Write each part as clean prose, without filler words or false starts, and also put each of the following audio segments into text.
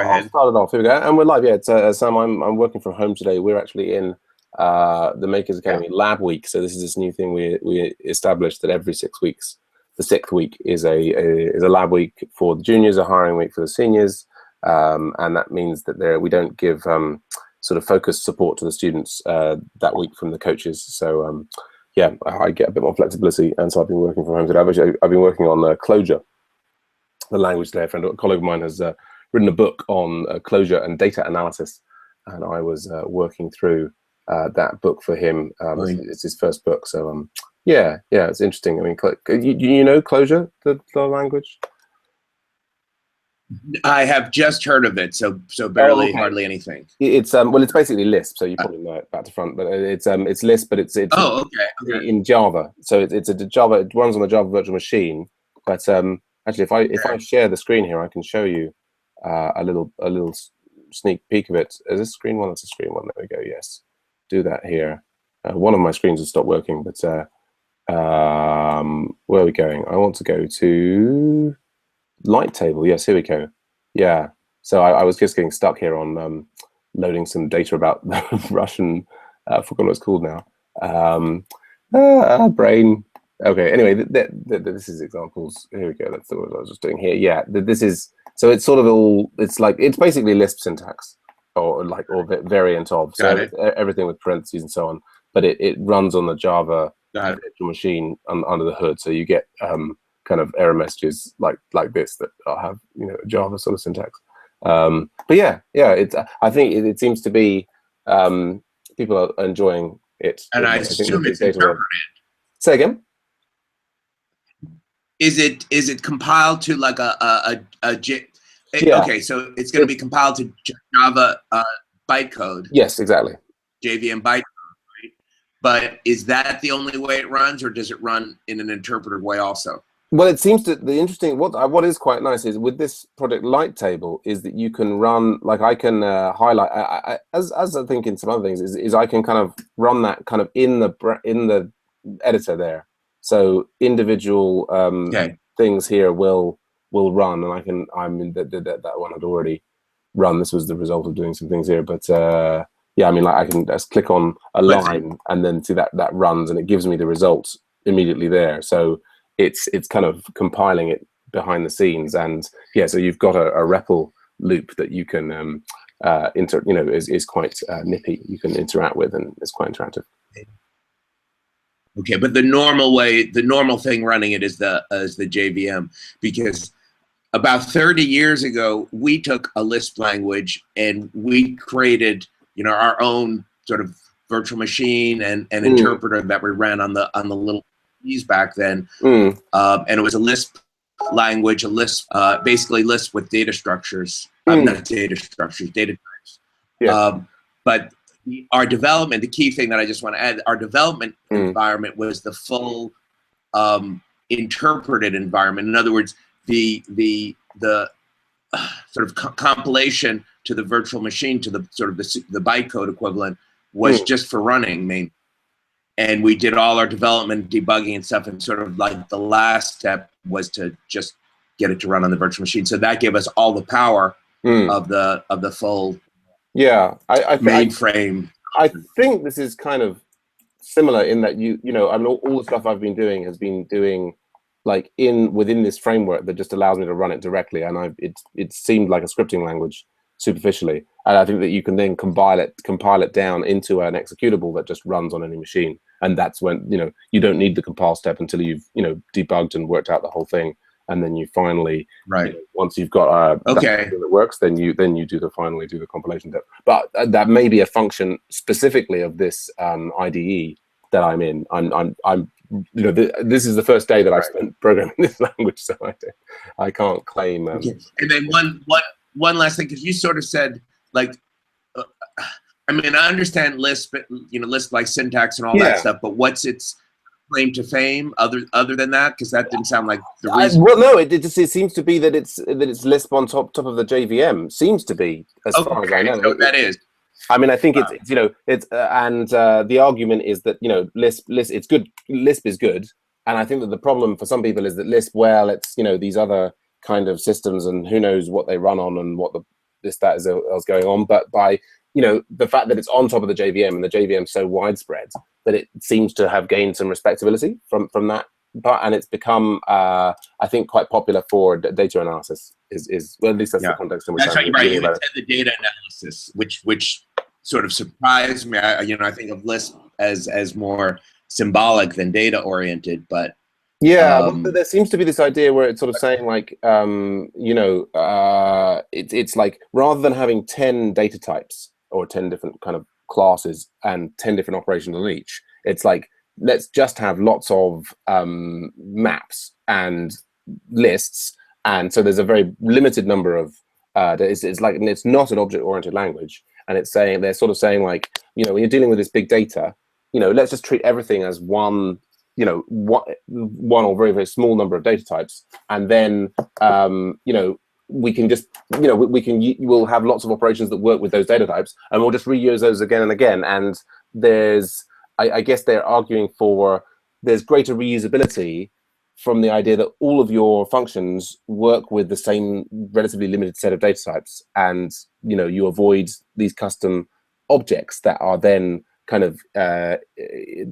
I'll start it off. Here we go, and we're live. Yeah, it's Sam. I'm working from home today. We're actually in the Makers Academy Lab Week. So this is this new thing we established that every 6 weeks, the 6th week is a lab week for the juniors, a hiring week for the seniors, and that means that we don't give sort of focused support to the students that week from the coaches. So yeah, I get a bit more flexibility, and so I've been working from home today. I've been working on Clojure, the language today. A colleague of mine has written a book on Clojure and data analysis, and I was working through that book for him. It's his first book, so yeah, it's interesting. I mean, you know Clojure, the language? I have just heard of it, so barely, hardly anything. It's well, it's basically Lisp, so you probably know it back to front. But it's Lisp, but it's okay. in Java. So it's a Java. It runs on the Java virtual machine. But actually, if I share the screen here, I can show you a little sneak peek of it. Is this screen one? That's a screen one. There we go. Yes, do that here. One of my screens has stopped working, but where are we going? I want to go to light table. Yes, here we go. Yeah, so I was just getting stuck here on loading some data about Russian, I forgot what it's called now. Brain. Okay, anyway, this is examples. Here we go. That's what I was just doing here. Yeah, this is, so it's sort of all, it's basically Lisp syntax or variant of. So everything with parentheses and so on, but it runs on the Java virtual machine under the hood. So you get kind of error messages like this that have Java sort of syntax. But yeah, I think it seems to be people are enjoying it. And I assume it's interpreted. Say again. Is it compiled to like okay, so it's going to be compiled to Java bytecode. Yes, exactly. JVM bytecode. Right? But is that the only way it runs, or does it run in an interpreted way also? Well, it seems to, the interesting, what is quite nice is with this project light table is that you can run, like I can highlight, as I think in some other things, is I can kind of run that kind of in the editor there. So individual things here will run, and I'm in that one had already run. This was the result of doing some things here, but yeah, I mean, like I can just click on a line and then see that runs, and it gives me the results immediately there. So it's kind of compiling it behind the scenes, and yeah, so you've got a REPL loop that you can is quite nippy. You can interact with, and it's quite interactive. Okay, but the normal thing running it is the JVM, because about 30 years ago we took a Lisp language and we created our own sort of virtual machine and interpreter that we ran on the little PCs back then, and it was a Lisp language, basically Lisp with data structures, not data structures, data types. Yeah. But our development, the key thing that I just want to add, our development environment was the full interpreted environment. In other words, the sort of compilation to the virtual machine, to the sort of the bytecode equivalent, was just for running mainly. And we did all our development, debugging and stuff, and sort of like the last step was to just get it to run on the virtual machine. So that gave us all the power of the full mainframe. I think this is kind of similar in that I mean, all the stuff I've been doing has been doing like within this framework that just allows me to run it directly, and it seemed like a scripting language superficially, and I think that you can then compile it down into an executable that just runs on any machine, and that's when you don't need the compile step until you've debugged and worked out the whole thing. And then you finally, once you've got that works, then you do the compilation step. But that may be a function specifically of this IDE that I'm in. This is the first day that I spent programming this language, so I can't claim. And then one last thing, because you sort of said like, I mean, I understand Lisp, Lisp like syntax and all that stuff, but what's its claim to fame other than that? Because that didn't sound like the reason. Well, no, it seems to be that it's Lisp on top of the JVM. Seems to be, as far as I know. So that is. I mean, I think the argument is that Lisp it's good. Lisp is good, and I think that the problem for some people is that Lisp, well, it's these other kind of systems, and who knows what they run on and what the this, that is else going on, but by, you know, the fact that it's on top of the JVM and the JVM is so widespread that it seems to have gained some respectability from that. But and it's become, I think, quite popular for data analysis. Is well, at least that's the context in which that's I'm right. You about it. said the data analysis, which sort of surprised me. You know, I think of Lisp as more symbolic than data oriented, but yeah, well, there seems to be this idea where it's sort of saying like, you know, it's like rather than having 10 data types or 10 different kind of classes and 10 different operations on each, it's like, let's just have lots of maps and lists. And so there's a very limited number of, it's like, it's not an object-oriented language. And it's saying, they're sort of saying like, you know, when you're dealing with this big data, you know, let's just treat everything as one, you know, one or very, very small number of data types. And then, you know, we can just, you know, we'll have lots of operations that work with those data types, and we'll just reuse those again and again. And there's, I guess they're arguing for, there's greater reusability from the idea that all of your functions work with the same relatively limited set of data types, and, you know, you avoid these custom objects that are then kind of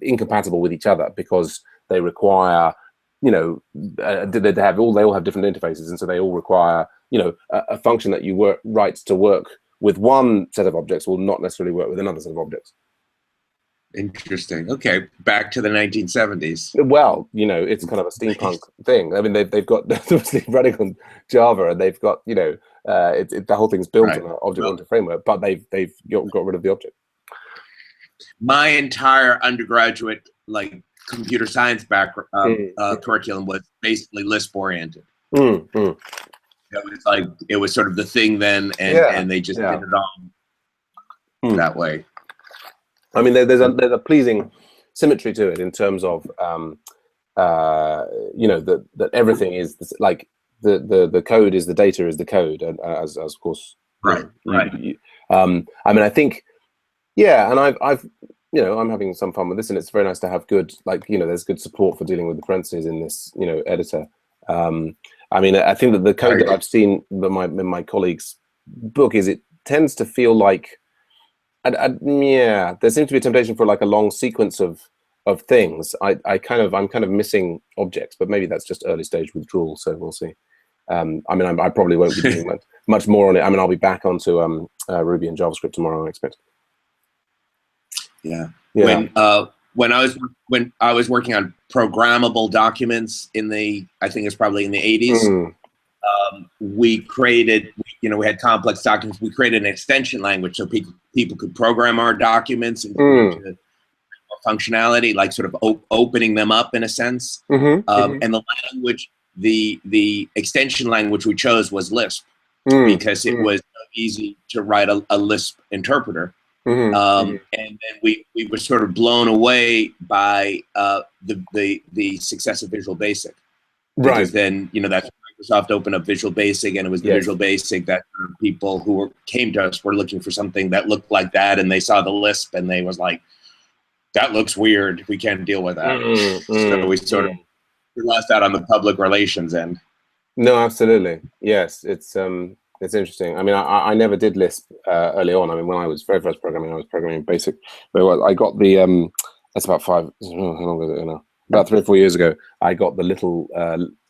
incompatible with each other because they require, you know, they all have different interfaces, and so they all require, you know, a function that you write to work with one set of objects will not necessarily work with another set of objects. Interesting. Okay, back to the 1970s. Well, you know, it's kind of a steampunk thing. I mean, they've got obviously running on Java, and they've got, you know, the whole thing's built on an object-oriented framework, but they've got rid of the object. My entire undergraduate, like, computer science curriculum was basically Lisp oriented. It was like, it was sort of the thing then, and they just did it all that way. I mean, there's a pleasing symmetry to it in terms of, you know, that everything is like the code is the data is the code, and as of course, right. I mean, I think, yeah, and I've you know, I'm having some fun with this, and it's very nice to have good, like, you know, there's good support for dealing with the parentheses in this, you know, editor. I mean, I think that the code that I've seen in my colleague's book is, it tends to feel like, yeah, there seems to be a temptation for like a long sequence of things. I'm kind of missing objects, but maybe that's just early stage withdrawal. So we'll see. I mean, I probably won't be doing much more on it. I mean, I'll be back onto Ruby and JavaScript tomorrow, I expect. Yeah. When I was working on programmable documents I think it's probably in the 80s. We created, you know, we had complex documents. We created an extension language so people could program our documents and into functionality, like sort of opening them up in a sense. And the language, the extension language we chose was Lisp because it was easy to write a Lisp interpreter. And then we were sort of blown away by the success of Visual Basic. Because then, you know, that's Microsoft opened up Visual Basic, and it was the Visual Basic that people who came to us were looking for something that looked like that, and they saw the Lisp and they was like, that looks weird, we can't deal with that. So we sort of lost out on the public relations end. No, absolutely. Yes, it's interesting. I mean, I never did Lisp early on. I mean, when I was very first programming, I was programming BASIC. But I got the that's about how long ago now? About 3 or 4 years ago, I got the little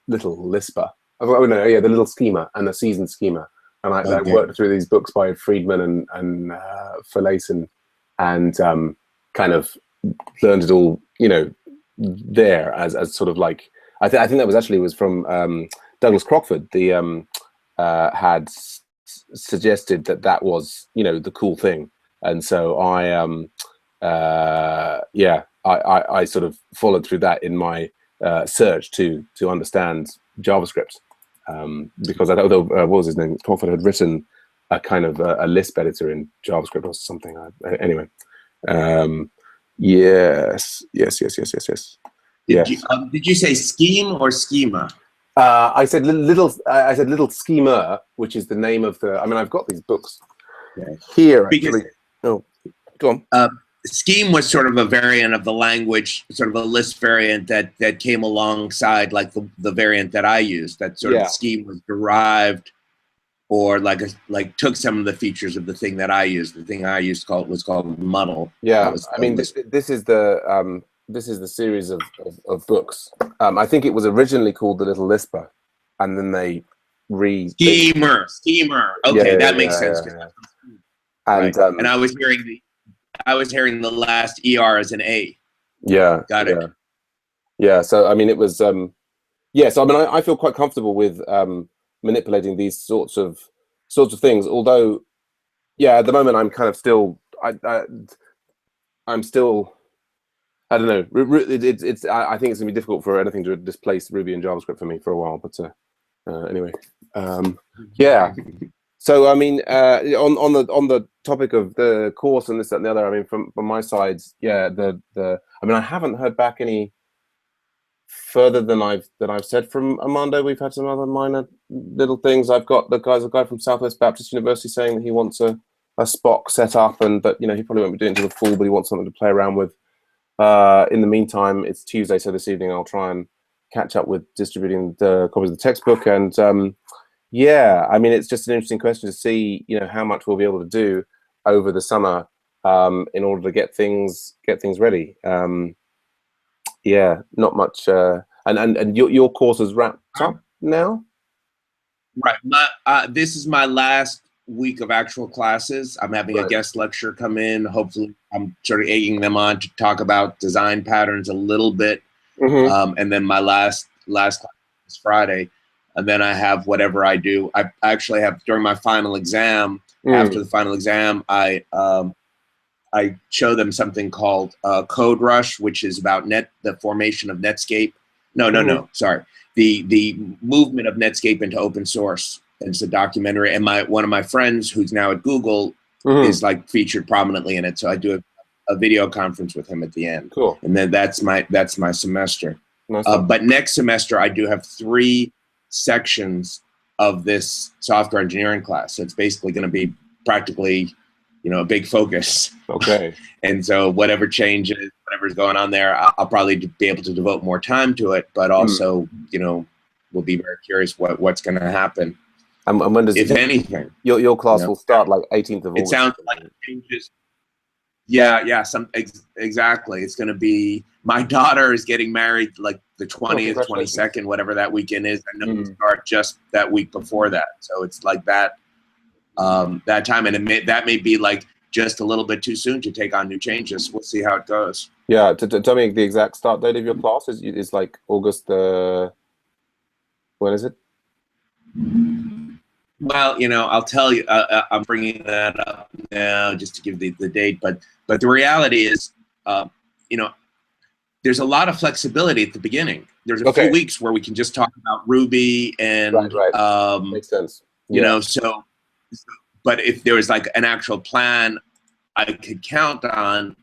Lisper. Oh no, yeah, the little schema and the seasoned schema, and I worked through these books by Friedman and Verlaisen, and kind of learned it all, you know, there as sort of like, I think that was from Douglas Crockford. The had suggested that was, you know, the cool thing, and so I sort of followed through that in my search to understand JavaScript, because I thought, what was his name? Crockford had written a kind of a Lisp editor in JavaScript or something. Anyway, yes. Did you say scheme or schema? I said little schema, which is the name of the. I mean, I've got these books here. Actually. Oh, go on. Scheme was sort of a variant of the language, sort of a Lisp variant that came alongside like the variant that I used. That sort of scheme was derived or like took some of the features of the thing that I used. The thing I used was called Muddle. Yeah, I mean, this is the series of books. I think it was originally called The Little Lisper, and then they Schemer. Okay, that makes sense. Yeah. And and I was hearing the last ER as an A. Yeah, got it. Yeah, so I mean, it was yeah. So I mean, I feel quite comfortable with manipulating these sorts of things. Although, yeah, at the moment I'm kind of still I'm still, I don't know. I think it's gonna be difficult for anything to displace Ruby and JavaScript for me for a while. But anyway, yeah. So I mean, on the topic of the course and this, that, and the other. I mean, from my side, yeah. I mean, I haven't heard back any further than I've said from Armando. We've had some other minor little things. I've got a guy from Southwest Baptist University saying that he wants a Spock set up, but you know, he probably won't be doing it until the fall, but he wants something to play around with. In the meantime, it's Tuesday, so this evening I'll try and catch up with distributing the copies of the textbook. And yeah, I mean, it's just an interesting question to see, you know, how much we'll be able to do over the summer in order to get things ready. Yeah, not much. And your course is wrapped up now? Right. This is my last week of actual classes. I'm having a guest lecture come in. Hopefully, I'm sort of egging them on to talk about design patterns a little bit. And then my last class is Friday. And then I have whatever I do. I actually have during my final exam. After the final exam, I show them something called Code Rush, which is about the formation of Netscape. No, sorry. The movement of Netscape into open source. It's a documentary, and one of my friends who's now at Google is like featured prominently in it. So I do a video conference with him at the end. Cool. And then that's my semester. Nice. But next semester I do have 3 sections of this software engineering class. So it's basically going to be practically, you know, a big focus. Okay. And so whatever changes, whatever's going on there, I'll probably be able to devote more time to it. But also, you know, we'll be very curious what's going to happen. And when does, if anything, your class will start like 18th of August? It sounds like it changes. Yeah, exactly. It's going to be, my daughter is getting married like the 20th, 22nd, whatever that weekend is. I know we start just that week before that. So it's like that time, and that may be like just a little bit too soon to take on new changes. We'll see how it goes. Yeah, tell me the exact start date of your class. Is like August when is it? Well, you know, I'll tell you, I'm bringing that up now just to give the date, but the reality is, you know, there's a lot of flexibility at the beginning. There's a few weeks where we can just talk about Ruby and, makes sense. You know, so, but if there was like an actual plan I could count on,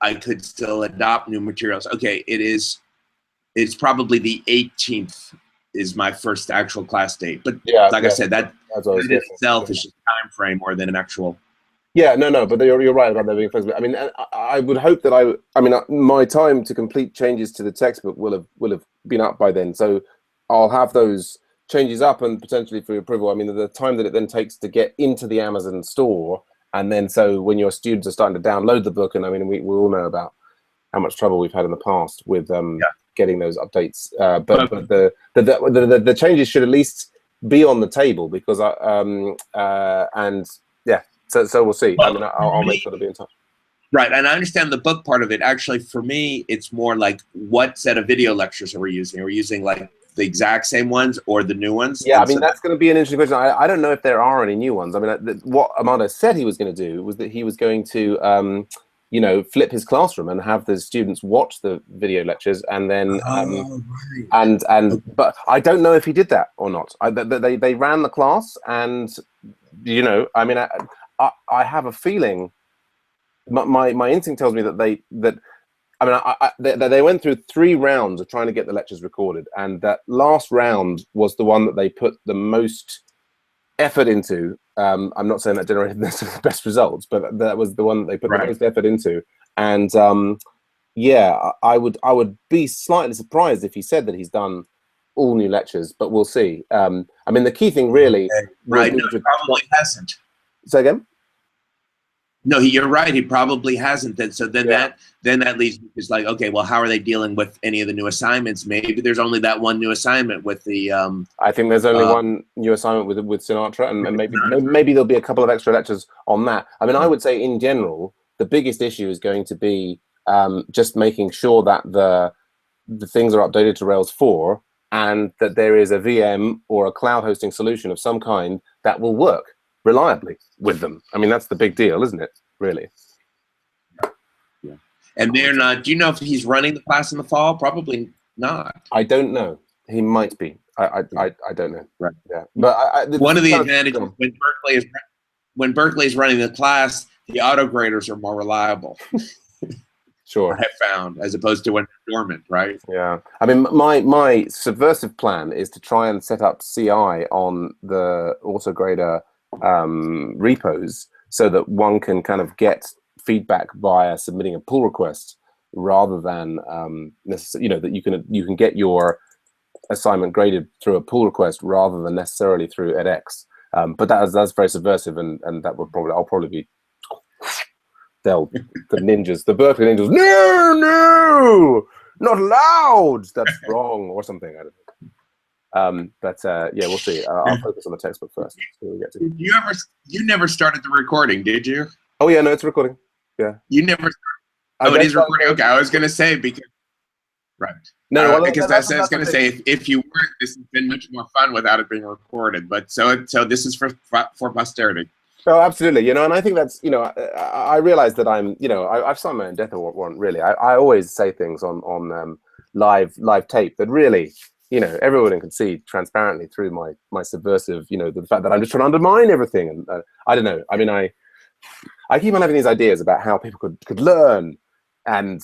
I could still adopt new materials. Okay, it's probably the 18th is my first actual class date. But like I said, that in itself is just time frame more than an actual. Yeah, no, but you're right about there being flexible. I mean, I would hope that I mean, my time to complete changes to the textbook will have been up by then. So I'll have those changes up and potentially for approval. I mean, the time that it then takes to get into the Amazon store, and then so when your students are starting to download the book, and I mean, we all know about how much trouble we've had in the past with getting those updates. But the changes should at least be on the table, because and yeah. So we'll see. I mean, I'll make sure to be in touch. Right, and I understand the book part of it. Actually, for me, it's more like, what set of video lectures are we using? Are we using like the exact same ones or the new ones? Yeah, I mean, that's going to be an interesting question. I don't know if there are any new ones. I mean, what Armando said he was going to do was that he was going to, you know, flip his classroom and have the students watch the video lectures, and then but I don't know if he did that or not. They ran the class, and you know, I mean, I have a feeling, my instinct tells me that they went through 3 rounds of trying to get the lectures recorded, and that last round was the one that they put the most effort into. I'm not saying that generated the best results, but that was the one that they put the most effort into. And yeah, I would be slightly surprised if he said that he's done all new lectures, but we'll see. I mean, the key thing really, right? No, it probably hasn't. Say again? No, you're right. He probably hasn't. Then so then that leaves me just like, okay, well, how are they dealing with any of the new assignments? Maybe there's only that one new assignment with the. I think there's only one new assignment with Sinatra, and maybe there'll be a couple of extra lectures on that. I mean, I would say in general, the biggest issue is going to be just making sure that the things are updated to Rails 4, and that there is a VM or a cloud hosting solution of some kind that will work reliably with them. I mean, that's the big deal, isn't it? Really. Yeah. And they're not. Do you know if he's running the class in the fall? Probably not. I don't know. He might be. I don't know. Right. Yeah. But one of the advantages when Berkeley is running the class, the AutoGraders are more reliable. Sure. I have found, as opposed to when they're dormant, right? Yeah. I mean, my subversive plan is to try and set up CI on the AutoGrader repos so that one can kind of get feedback via submitting a pull request rather than necessarily, that you can get your assignment graded through a pull request rather than necessarily through edX. But that's very subversive, and that would I'll probably be the ninjas, the Berkeley ninjas. No, not allowed. That's wrong, or something. I don't know. But yeah, we'll see. I'll focus on the textbook first. We get to. You never started the recording, did you? Oh yeah, no, it's recording. Yeah. You never. Oh, it is recording. Okay, I was going to say because. Right. No, because I was going to say if you weren't, this has been much more fun without it being recorded. But so this is for posterity. Oh, absolutely. And I think that's, I realize that I've signed my own death warrant, really. I always say things on live tape that really, everyone can see transparently through my subversive, the fact that I'm just trying to undermine everything. And I don't know. I mean, I keep on having these ideas about how people could learn, and,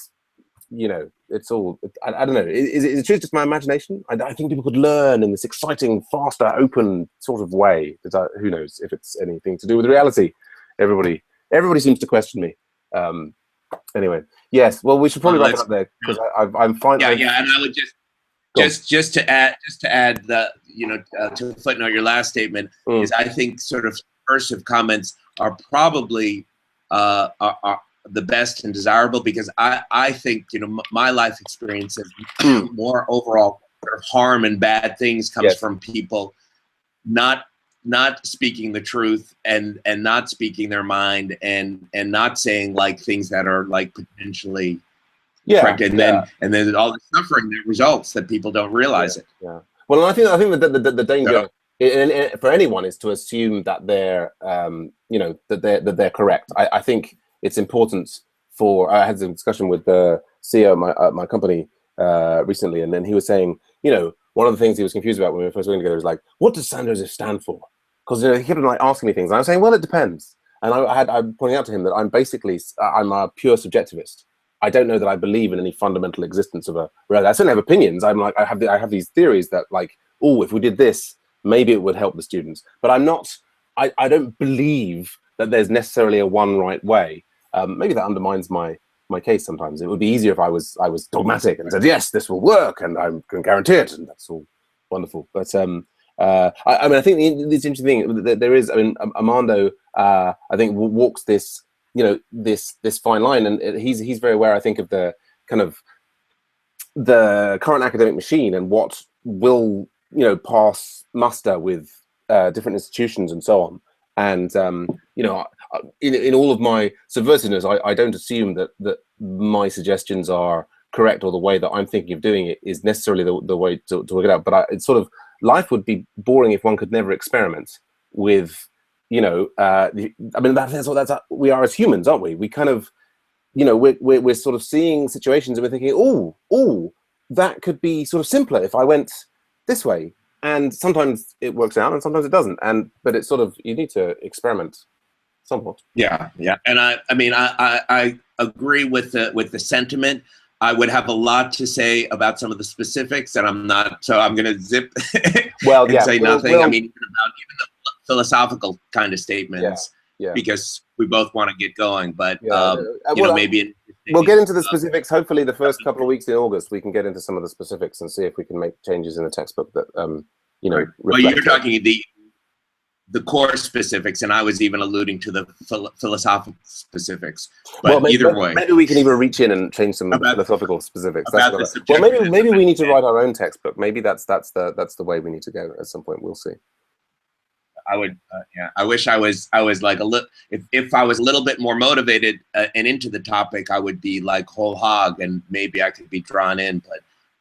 it's all, I don't know. Is it just my imagination? I think people could learn in this exciting, faster, open sort of way. Who knows if it's anything to do with reality? Everybody seems to question me. Anyway, yes. Well, we should probably wrap it up there because I'm fine. Yeah, and I would just to add the to footnote your last statement is I think sort of subversive comments are probably are the best and desirable, because I think my life experience of more overall sort of harm and bad things comes from people not speaking the truth and not speaking their mind and not saying like things that are like potentially correct, and then all the suffering that results that people don't realize it. Yeah. Well, I think the danger for anyone is to assume that they're that they're correct. I think it's important I had a discussion with the CEO of my company recently, and then he was saying, one of the things he was confused about when we were first working together was like, what does San Jose stand for? Because he kept like asking me things, and I was saying, well, it depends. And I'm pointing out to him that I'm a pure subjectivist. I don't know that I believe in any fundamental existence of a reality. I certainly have opinions. I'm like, I have these theories that like, oh, if we did this, maybe it would help the students. But I'm not. I don't believe that there's necessarily a one right way. Maybe that undermines my case sometimes. It would be easier if I was dogmatic and said, yes, this will work, and I can guarantee it, and that's all wonderful. But I mean, I think this interesting thing that there is. I mean, Armando, I think walks this, this fine line, and he's very aware, I think, of the kind of the current academic machine and what will pass muster with different institutions and so on. And in all of my subversiveness, I don't assume that my suggestions are correct, or the way that I'm thinking of doing it is necessarily the way to work it out. But it's sort of, life would be boring if one could never experiment with, I mean, that's we are as humans, aren't we? We kind of, we're sort of seeing situations and we're thinking, oh, that could be sort of simpler if I went this way. And sometimes it works out, and sometimes it doesn't. But it's sort of, you need to experiment somewhat. Yeah. And I mean, I agree with the sentiment. I would have a lot to say about some of the specifics, and I'm not. So I'm going to zip and say nothing. I mean, even about giving the philosophical kind of statements, because we both want to get going. But maybe we'll get into the specifics. Hopefully, the first couple of weeks in August, we can get into some of the specifics and see if we can make changes in the textbook that you know. Right. Well, you're talking the core specifics, and I was even alluding to the philosophical specifics. But well, either way, maybe we can even reach in and change some of the philosophical specifics. That's well, maybe we need to write our own textbook. Maybe that's the way we need to go at some point. We'll see. I would, yeah. I wish I was like a little. If I was a little bit more motivated and into the topic, I would be like whole hog, and maybe I could be drawn in.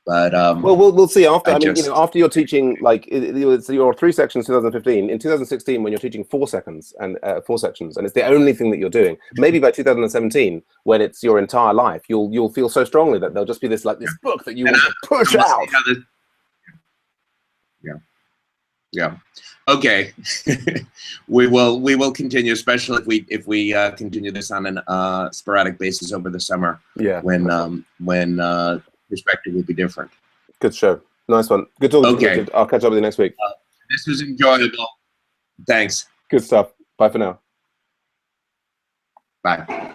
But well, we'll see after. I mean, you know, after you're teaching like your 3 sections 2015. In 2016, when you're teaching 4 seconds and 4 sections, and it's the only thing that you're doing. Maybe by 2017, when it's your entire life, you'll feel so strongly that there'll just be this this book that you want to push out. Yeah. Okay. we will continue, especially if we continue this on an sporadic basis over the summer. Yeah. When perspective will be different. Good show. Nice one. Good talking to you. I'll catch up with you next week. This was enjoyable. Thanks. Good stuff. Bye for now. Bye.